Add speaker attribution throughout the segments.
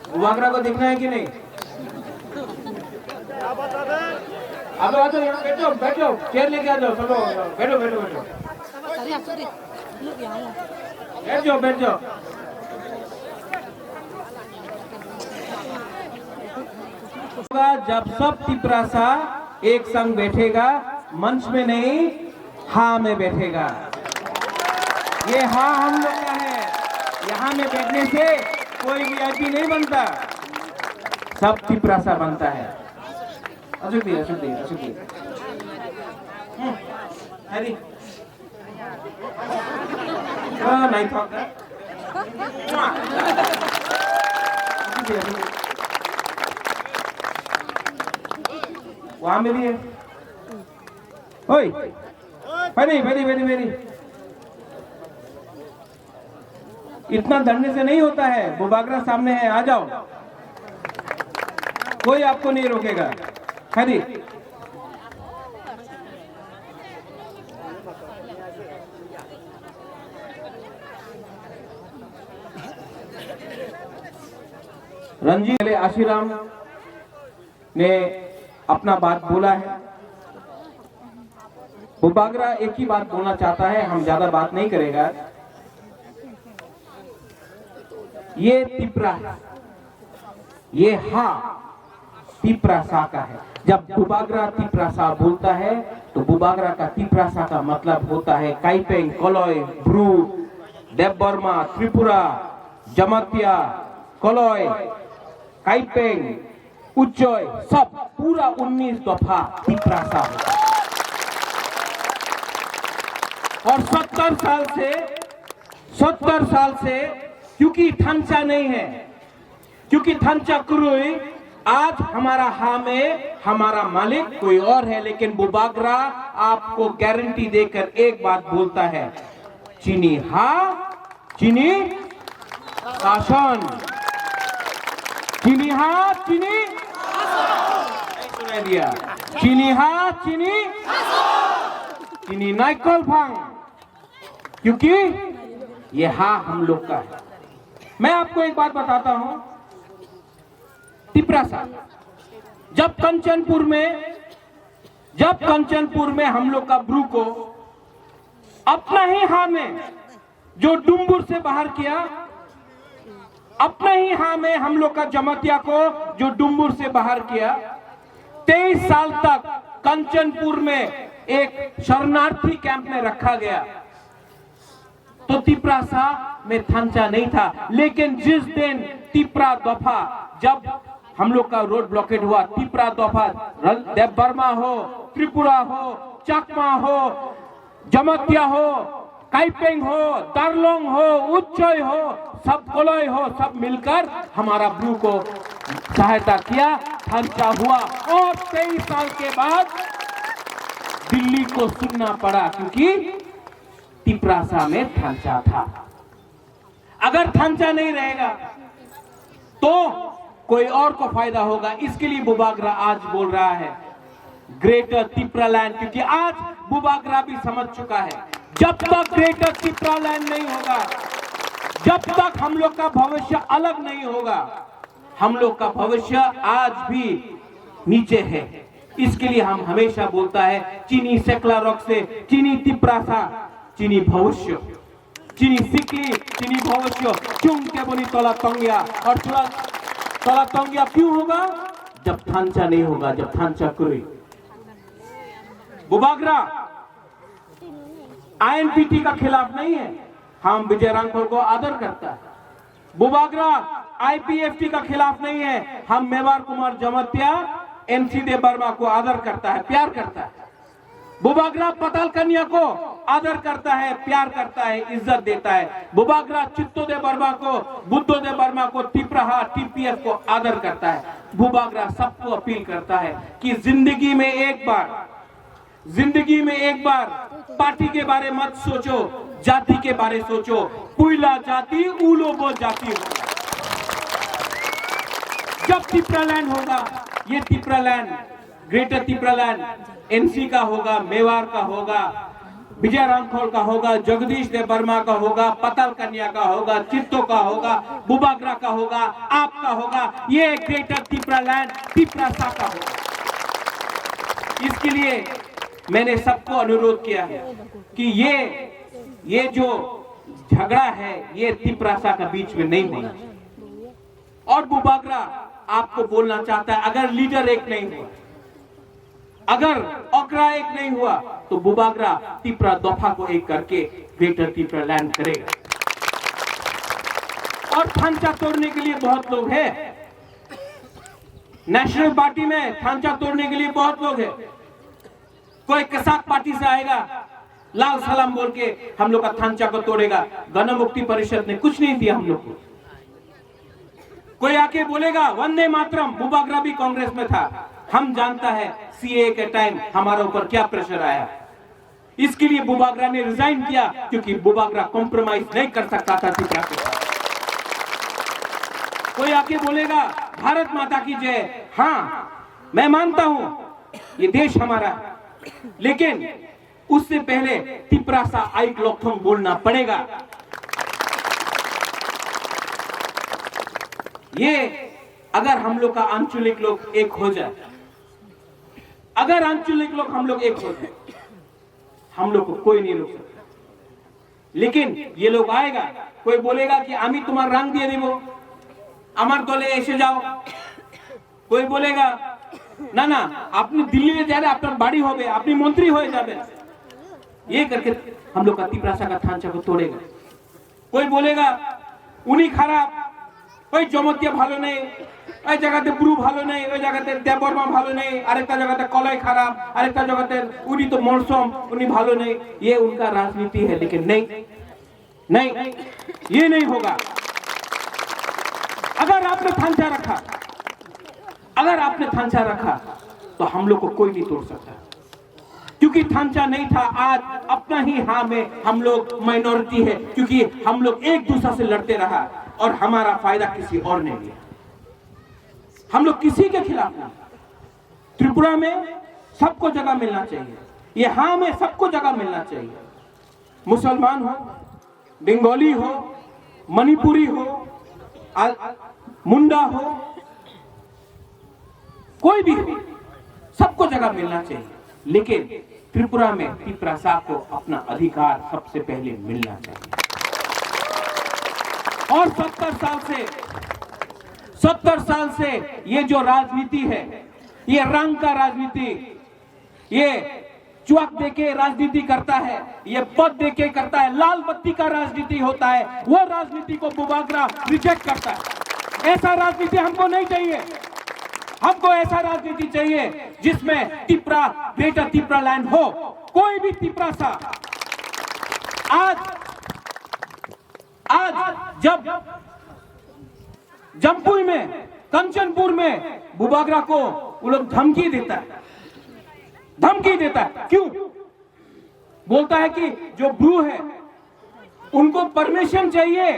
Speaker 1: बुबागरा को दिखना है कि नहीं? अब आ जाओ, यहाँ बैठो बैठो, चेयर लेके आ जाओ, चलो बैठो बैठो बैठो, बैठ जाओ बैठ जाओ। जब सब तिपरासा एक संग बैठेगा, मंच में नहीं हाँ में बैठेगा। ये हाँ हम लोग का है। यहाँ में बैठने से कोई वीआईपी नहीं बनता, सब तिपरासा बनता है। अशुद्धि अशुद्धि अशुद्धि हरी नहीं था वहां मेरी है। ओए बैठी बैठी बैठी बैठी, इतना डरने से नहीं होता है। बुबागरा सामने है, आ जाओ, कोई आपको नहीं रोकेगा। हरी रंजीत आशीराम ने अपना बात बोला है। बुबागरा एक ही बात बोलना चाहता है, हम ज्यादा बात नहीं करेगा। ये तिपरा, ये हाँ तिपरासा का है। जब बुबागरा तिपरासा बोलता है तो बुबागरा का तिपरासा का मतलब होता है काइपेंग, कलय, ब्रू, देवबर्मा, त्रिपुरा, जमातिया, कलय, काइपेंग, उच्चय, सब पूरा 19 दफा तिपरासा होता है। और 70 साल से क्योंकि थंचा नहीं है, क्योंकि थंचा क्रुई, आज हमारा हाँ में हमारा मालिक कोई और है। लेकिन बुबागरा आपको गारंटी देकर एक बात बोलता है, चीनी हाँ चीनी शासन, चीनी हाँ चीनी सुना दिया, चीनी हाँ चीनी चीनी नाइकल भांग, क्योंकि ये हाँ हम लोग का है। मैं आपको एक बात बताता हूं, तिपरासा जब कंचनपुर में हम लोग का ब्रू को अपना ही हाँ में जो डुम्बुर से बाहर किया, अपना ही हाँ में हम लोग का जमातिया को जो डुम्बुर से बाहर किया, 23 साल तक कंचनपुर में एक शरणार्थी कैंप में रखा गया। तो तिपरासा में थंचा नहीं था। लेकिन जिस दिन तिपरा दफा, जब हम लोग का रोड ब्लॉकेट हुआ, तिपरा दफा, देवबर्मा हो, त्रिपुरा हो, चकमा हो, जमातिया हो, काइपेंग हो, दार्लोंग हो, उच्चय हो, सब कोलय हो, सब मिलकर हमारा ब्रू को सहायता किया, थंचा हुआ। और 23 साल के बाद दिल्ली को सुनना पड़ा, क्योंकि तिपरासा में थंचा था। अगर थंचा नहीं रहेगा तो कोई और को फायदा होगा। इसके लिए बुबागरा आज बोल रहा है ग्रेटर तिपरालैंड, क्योंकि आज बुबागरा भी समझ चुका है, जब तक ग्रेटर तिपरालैंड नहीं होगा, जब तक हम लोग का भविष्य अलग नहीं होगा, हम लोग का भविष्य आज भी नीचे है। इसके लिए हम हमेशा बोलता है, चीनी सेकला रॉक से चीनी तिपरासा, चीनी भविष्य, चीनी सिकली, चीनी भविष्य, चुंग के बोली तोला तंगिया। और तोला तंगिया क्यों होगा? जब थंचा नहीं होगा, जब थंचा कुरी। बुबागरा आईएनपीटी का खिलाफ नहीं है, हम विजय रांखोर को आदर करता है। बुबागरा आईपीएफटी का खिलाफ नहीं है, हम मेवार कुमार जमातिया, एनसी देवबर्मा को आदर करता है, प्यार करता है। बुबागरा पताल कन्या को आदर करता है, प्यार करता है, इज्जत देता है। बुबागरा चित्तो देवबर्मा को, बुद्धो देवबर्मा को, तिपराहा, टीपीएफ को आदर करता है। बुबागरा सबको अपील करता है कि जिंदगी में एक बार पार्टी के बारे मत सोचो, जाति के बारे सोचो। पुइला जाति उलोबो जाति होगा। जब तिपरालैंड होगा, ये तिपरालैंड, ग्रेटर तिपरालैंड एनसी का होगा, मेवाड़ का होगा, विजय रामखोल का होगा, जगदीश देव वर्मा का होगा, पताल कन्या का होगा, चित्तो का होगा, बुबागरा का होगा, आपका होगा, ये ग्रेटर त्रिपुरा लैंड त्रिपुरा का होगा। इसके लिए मैंने सबको अनुरोध किया है कि ये जो झगड़ा है ये त्रिपुरा का बीच में नहीं होना चाहिए। और बुबागरा आपको बोलना चाहता है, अगर लीडर एक नहीं हुआ, अगर ओकरा एक नहीं हुआ, तो बुबागरा त्रिपुरा दफा को एक करके ग्रेटर त्रिपुरा लैंड करेगा। और थांचा तोड़ने के लिए बहुत लोग हैं, नेशनल पार्टी में थांचा तोड़ने के लिए बहुत लोग हैं। कोई कसाक पार्टी से आएगा, लाल सलाम बोल के हम लोग का थांचा को तोड़ेगा। गण मुक्ति परिषद ने कुछ नहीं दिया हम लोग को। कोई आके बोलेगा वंदे मातरम, बुबागरा भी कांग्रेस में था, हम जानता है सीए के टाइम हमारे ऊपर क्या प्रेशर आया। इसके लिए बुबागरा ने रिजाइन किया, क्योंकि बुबागरा कॉम्प्रोमाइज नहीं कर सकता था त्रिपुरा के साथ। कोई आके बोलेगा भारत माता की जय, हाँ मैं मानता हूं ये देश हमारा है, लेकिन उससे पहले त्रिपुरा सा आइक लोकथोंग बोलना पड़ेगा। ये अगर हम लोग का आंचलिक लोग एक हो जाए, अगर आंचलिक लोग हम लोग एक हो जाए, हम लोग को कोई नहीं रोक सकता। लेकिन ये लोग आएगा, कोई बोलेगा कि आमी तुम्हार रंग दिए देवो, আমার দলে এসে যাও। कोई बोलेगा ना ना আপনি दिल्ली जा रहे, আপনার বাড়ি হবে, আপনি मंत्री हो जाबेन। ये करके हम लोग का त्रिपुरा का थांचा को तोड़ेगा। कोई बोलेगा उनी खराब, ওই জমতিয়া ভালো নেই, ওই জায়গাতে ব্রু ভালো নেই, ওই জায়গাতে দেববর্মা ভালো নেই, আরেকটা জায়গাতে কলাই খারাপ, আরেকটা জায়গাতে উনি তো মরসম উনি ভালো নেই। ये उनका राजनीति है, लेकिन नहीं नहीं ये नहीं होगा। अगर आपने थांचा रखा, अगर आपने थांचा रखा तो हम लोग को कोई नहीं तोड़ सकता, क्योंकि थांचा नहीं था। आज अपना ही हाँ में हम लोग माइनॉरिटी है, क्योंकि हम लोग एक दूसरे से लड़ते रहा और हमारा फायदा किसी और ने लिया। हम लोग किसी के खिलाफ नहीं। त्रिपुरा में सबको जगह मिलना चाहिए, ये हाँ में सबको जगह मिलना चाहिए। मुसलमान हो, बंगाली हो, मणिपुरी हो, मुंडा हो, कोई भी हो, सबको जगह मिलना चाहिए। लेकिन त्रिपुरा में त्रिपुरा को अपना अधिकार सबसे पहले मिलना चाहिए। और 70 साल से ये जो राजनीति है, ये रंग का राजनीति, ये चुआक देके राजनीति करता है, ये पद देके करता है, लाल बत्ती का राजनीति होता है, वो राजनीति को बुबागरा रिजेक्ट करता है। ऐसा राजनीति हमको नहीं चाहिए। हमको ऐसा राजनीति चाहिए जिसमें त्रिपुरा ग्रेटर त्रिपुरा लैंड हो। कोई भी त्रिपुरा सा आज जब जमपुई में, कंचनपुर में बुबागरा को वो लोग धमकी देता है, धमकी देता है। क्यों बोलता है कि जो ब्रू है उनको परमिशन चाहिए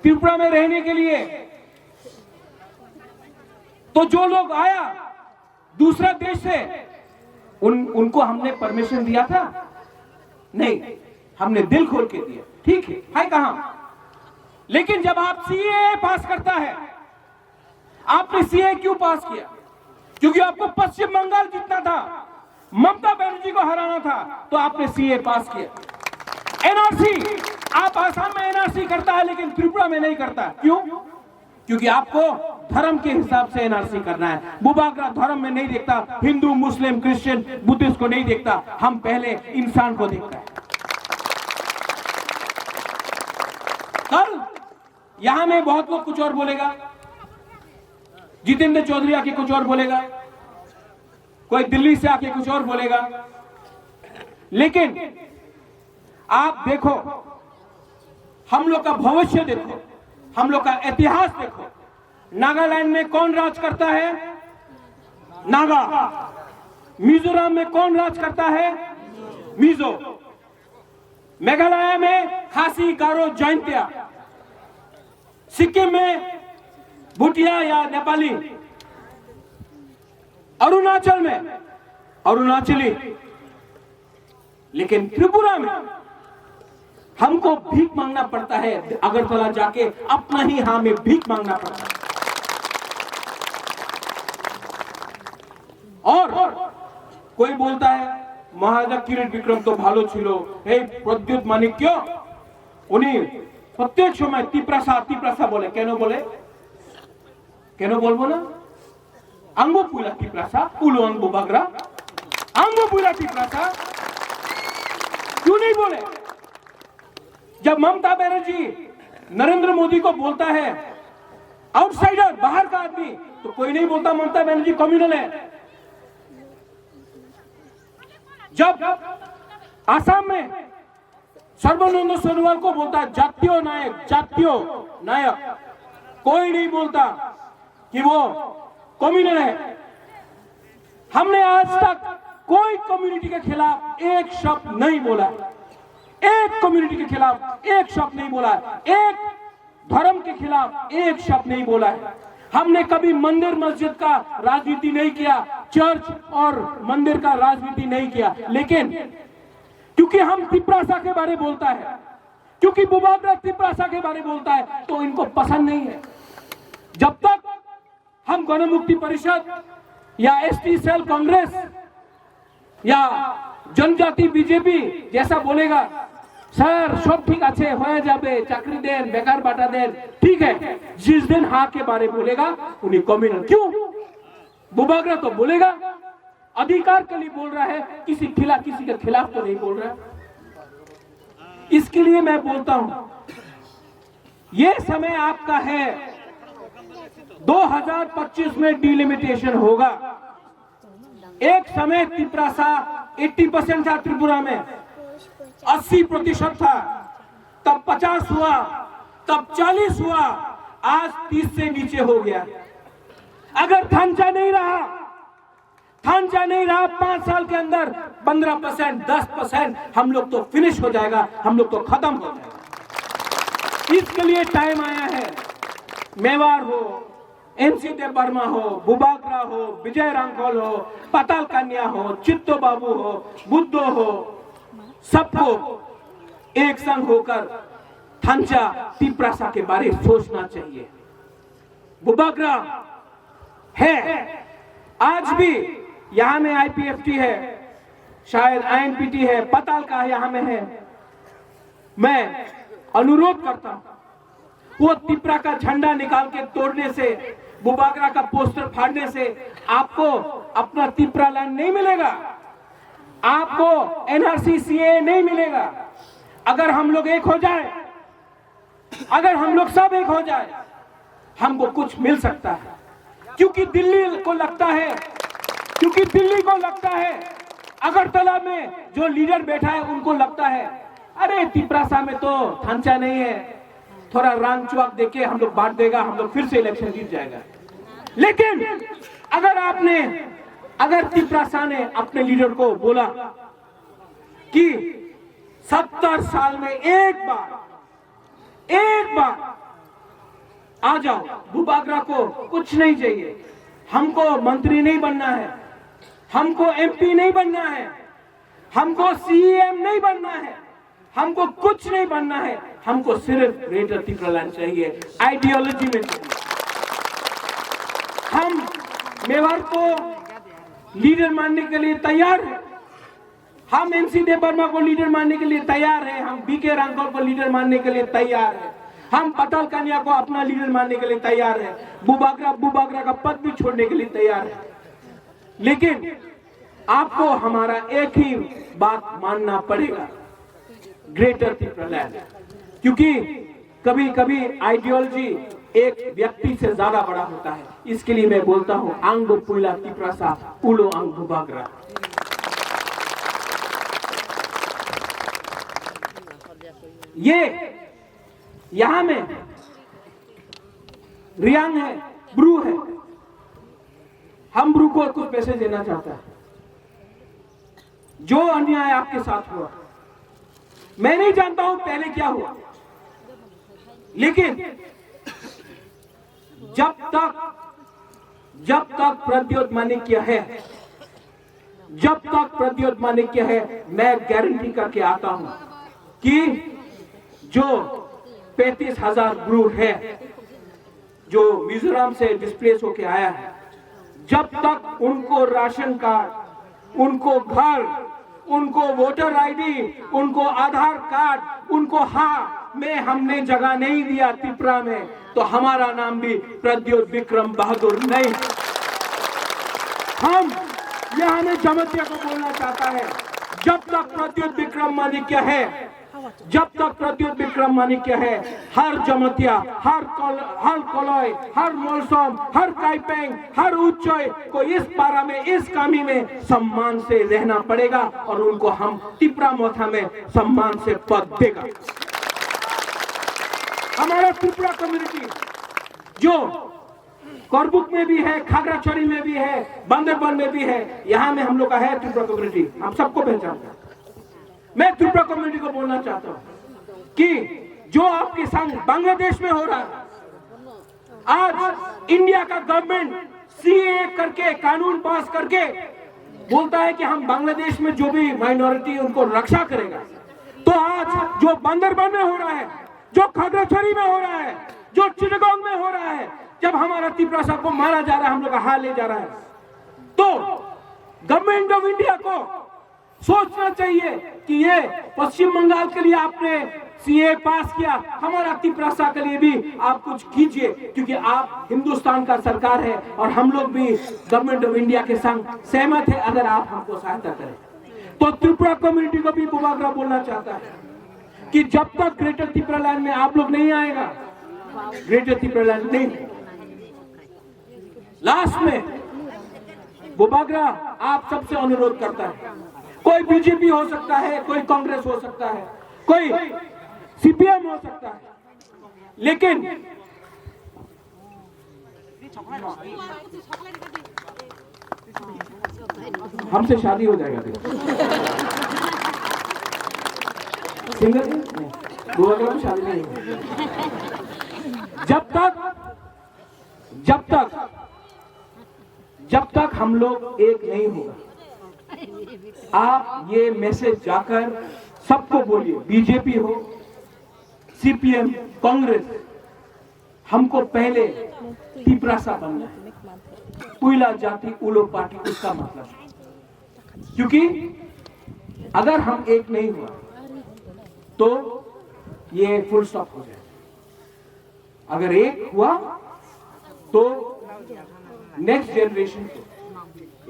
Speaker 1: त्रिपुरा में रहने के लिए। तो जो लोग आया दूसरा देश से, उनको हमने परमिशन दिया था? नहीं, हमने दिल खोल के दिया। ठीक है कहां? लेकिन जब आप सीए पास करता है, आपने सीए क्यों पास किया? क्योंकि आपको पश्चिम बंगाल जीतना था, ममता बनर्जी को हराना था, तो आपने सीए पास किया। एनआरसी आप आसाम में एनआरसी करता है, लेकिन त्रिपुरा में नहीं करता। क्यों? क्योंकि आपको धर्म के हिसाब से एनआरसी करना है। बुबागरा धर्म में नहीं देखता, हिंदू, मुस्लिम, क्रिश्चियन, बुद्धिस्ट को नहीं देखता, हम पहले इंसान को देखता है। कल यहां में बहुत लोग कुछ और बोलेगा, जितेंद्र चौधरी आके कुछ और बोलेगा, कोई दिल्ली से आके कुछ और बोलेगा। लेकिन आप देखो, हम लोग का भविष्य देखो, हम लोग का इतिहास देखो। नागालैंड में कौन राज करता है? नागा। मिजोरम में कौन राज करता है? मिजो। मेघालय में खासी, गारो, जैंतिया। सिक्किम में भूटिया या नेपाली। अरुणाचल में अरुणाचली। लेकिन त्रिपुरा में हमको भीख मांगना पड़ता है, अगरतला जाके अपना ही हाँ में भीख मांगना पड़ता है। और कोई बोलता है महाराजा किरीट विक्रम तो भालो छिलो, हे प्रद्युत माणिक्य उन्हीं प्रत्येक समय तिप्रासा बोले, केनो बोले, केनो बोलबो ना, आंगो पुला तिप्रासा उलो अंगो बगरा, आंगो पुला तिप्रासा क्यों नहीं बोले? जब ममता बनर्जी नरेंद्र मोदी को बोलता है आउटसाइडर, बाहर का आदमी, तो कोई नहीं बोलता ममता बनर्जी कम्युनल है। जब आसाम में सर्बानंद सोनोवाल को बोलता जातीय नायक, कोई नहीं बोलता कि वो कम्युनल है। हमने आज तक कोई कम्युनिटी के खिलाफ एक शब्द नहीं बोला, एक कम्युनिटी के खिलाफ एक शब्द नहीं बोला, एक धर्म के खिलाफ एक शब्द नहीं बोला है। हमने कभी मंदिर मस्जिद का राजनीति नहीं किया, चर्च और मंदिर का राजनीति नहीं किया, लेकिन क्योंकि हम तिप्रासा के बारे बोलता है, क्योंकि बुबागरा तिप्रासा के बारे बोलता है, तो इनको पसंद नहीं है। जब तक हम गणमुक्ति परिषद या एसटी सेल कांग्रेस या जनजाति बीजेपी जैसा बोलेगा, सर सब ठीक আছে হয়ে যাবে, চাকরি দেন, বেকার বাটা দেন, ठीक है, जिस दिन हाँ के बारे बोलेगा उन्हें कम्युनल। क्यों? बुबागरा तो बोलेगा, अधिकार के लिए बोल रहा है, किसी के खिलाफ तो नहीं बोल रहा। इसके लिए मैं बोलता हूं ये समय आपका है, 2025 में डिलिमिटेशन होगा। एक समय तिप्रासा 80% था, त्रिपुरा में 80% था, तब 50 हुआ, तब 40 हुआ, आज 30 से नीचे हो गया। अगर थांचा नहीं रहा 5 साल के अंदर 15%, 10% हम लोग तो फिनिश हो जाएगा, हम लोग तो खत्म हो जाएगा। इसके लिए टाइम आया है। मेवाड़ हो, एनसी देव बर्मा हो, बुबागरा हो, विजय रांगोल हो, पाताल कन्या हो, चित्तो बाबू हो, बुद्धो हो, सबको एक संग होकर थांचा तिप्रासा के बारे सोचना चाहिए। बुबागरा है, आज भी यहां में आईपीएफटी है, शायद आईएनपीटी है, पाताल का यहां में है। मैं अनुरोध करता हूं वो तिप्रा का झंडा निकाल के तोड़ने से, बुबागरा का पोस्टर फाड़ने से आपको अपना तिप्रा लैंड नहीं मिलेगा, आपको एनआरसी सीए नहीं मिलेगा। अगर हम लोग एक हो जाए, अगर हम लोग सब एक हो जाए, हमको कुछ मिल सकता है। क्योंकि दिल्ली को लगता है, अगरतला में जो लीडर बैठा है उनको लगता है अरे तिप्रासा में तो थांचा नहीं है, थोड़ा रांग चुआक देके हम लोग बांट देगा, हम लोग फिर से इलेक्शन जीत जाएगा। लेकिन अगर तिप्रासा ने अपने लीडर को बोला कि 70 साल में एक बार आ जाओ, बुबागरा को कुछ नहीं चाहिए, हमको मंत्री नहीं बनना है, हमको एमपी नहीं बनना है, हमको सीएम नहीं बनना है, हमको कुछ नहीं बनना है, हमको सिर्फ ग्रेटर तिप्रा लैंड चाहिए, आइडियोलॉजी में चाहिए। हम मेवाड़ को लीडर मानने के लिए तैयार हैं, हम एनसी देव बर्मा को लीडर मानने के लिए तैयार हैं, हम बीके रांगोल को लीडर मानने के लिए तैयार हैं, हम पाताल कन्या को अपना लीडर मानने के लिए तैयार हैं, बुबागरा का पद भी छोड़ने के लिए तैयार है। लेकिन आपको हमारा एक ही बात मानना पड़ेगा, ग्रेटर तिप्रा लैंड। क्योंकि कभी कभी आइडियोलॉजी एक व्यक्ति से ज्यादा बड़ा होता है। इसके लिए मैं बोलता हूं आंगो पुला तिप्रासा उलो आंग बुबागरा। ये यहां में रियांग है, ब्रू है, हम ब्रू को कुछ मैसेज देना चाहता है। जो अन्याय आपके साथ हुआ, मैं नहीं जानता हूं पहले क्या हुआ, लेकिन जब तक प्रद्योत माणिक्य है, जब तक प्रद्योत माणिक्य है, मैं गारंटी करके आता हूं कि जो 35,000 ब्रू है जो मिजोरम से डिस्प्लेस होके आया है, जब तक उनको राशन कार्ड, उनको घर, उनको वोटर आईडी, उनको आधार कार्ड, उनको हाँ में हमने जगह नहीं दिया त्रिपुरा में, तो हमारा नाम भी प्रद्योत विक्रम बहादुर नहीं। हम यहाँ में जमतिया को बोलना चाहता है, जब तक प्रद्योत विक्रम माणिक्य है, जब तक प्रद्योत विक्रम माणिक्य है, हर जमतिया, हर कोलोय, हर मोलसोम, हर काइपेंग, हर उच्चय को इस पारा में, इस कामी में सम्मान से रहना पड़ेगा और उनको हम त्रिपुरा मोथा में सम्मान से पद देगा। हमारा त्रिपुरा कम्युनिटी जो करबुक में भी है, खागड़ाछड़ी में भी है, बांदरबान में भी है, यहाँ में हम लोग का है त्रिपुरा कम्युनिटी, हम सबको पहचानते हैं। मैं त्रिपुरा कम्युनिटी को बोलना चाहता हूं कि जो आपके संग बांग्लादेश में हो रहा है, आज इंडिया का गवर्नमेंट सीए करके, कानून पास करके बोलता है कि हम बांग्लादेश में जो भी माइनॉरिटी उनको रक्षा करेगा, तो आज जो बांदरबान में हो रहा है, जो खागड़ाछड़ी में हो रहा है, जो चिटगांव में हो रहा है, जब हमारा त्रिपुरा को मारा जा रहा है, हम लोग का हाल ले जा रहा है, तो गवर्नमेंट ऑफ इंडिया को सोचना चाहिए कि ये पश्चिम बंगाल के लिए आपने सीए पास किया, हमारा त्रिपुरा के लिए भी आप कुछ कीजिए, क्योंकि आप हिंदुस्तान का सरकार है और हम लोग भी गवर्नमेंट ऑफ इंडिया के संग सहमत है। अगर आप हमको सहायता करें तो त्रिपुरा कम्युनिटी को भी बुबागरा बोलना चाहता है कि जब तक ग्रेटर त्रिपुरा लैंड में आप लोग नहीं आएगा, ग्रेटर त्रिपुरा लैंड नहीं। लास्ट में बुबागरा आप सबसे अनुरोध करता है, कोई बीजेपी हो सकता है, कोई कांग्रेस हो सकता है, कोई सीपीएम हो सकता है, लेकिन हमसे शादी हो जाएगा सिंगल बुबागरा में शादी नहीं होगी। जब तक हम लोग एक नहीं होगा, आप ये मैसेज जाकर सबको बोलिए, बीजेपी हो, सीपीएम, कांग्रेस, हमको पहले त्रिपुरा बनना है, उइला जाति उलो पार्टी, उसका मतलब है। क्योंकि अगर हम एक नहीं हुआ तो ये फुल स्टॉप हो जाए, अगर एक हुआ तो नेक्स्ट जनरेशन को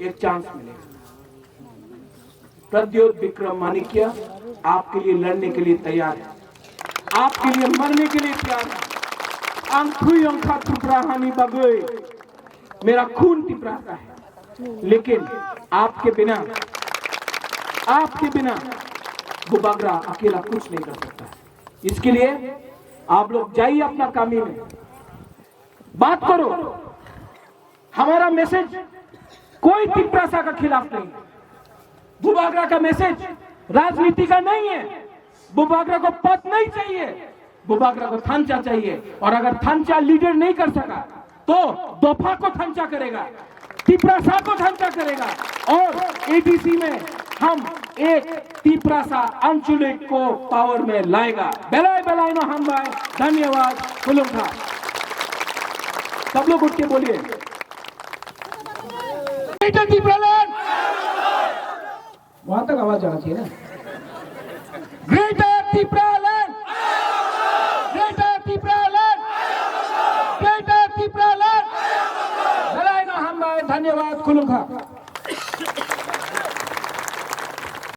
Speaker 1: एक चांस मिलेगा। प्रद्योत विक्रम माणिक्य आपके लिए लड़ने के लिए तैयार है, आपके लिए मरने के लिए तैयार है। मेरा खून त्रिपुरा का है, लेकिन आपके बिना बुबागरा अकेला कुछ नहीं कर सकता। इसके लिए आप लोग जाइए अपना कामी में, बात करो। हमारा मैसेज कोई त्रिपुरा का खिलाफ नहीं, बुबागरा का मैसेज राजनीति का नहीं है। बुबागरा को पद नहीं चाहिए, बुबागरा को थांचा चाहिए, और अगर थांचा लीडर नहीं कर सका तो दोफा को थांचा करेगा, त्रिपुरा को थांचा करेगा, और एडीसी में हम एक त्रिपुरा आंचलिक को पावर में लाएगा। बेलाय नो हम भाई, धन्यवाद। खुलूंगा सब लोग उठ के बोलिए, वहां तक आवाज आना चाहिए ना। Greater Tripura land, greater Tripura land, greater Tripura land. धन्यवाद। खुलूंगा।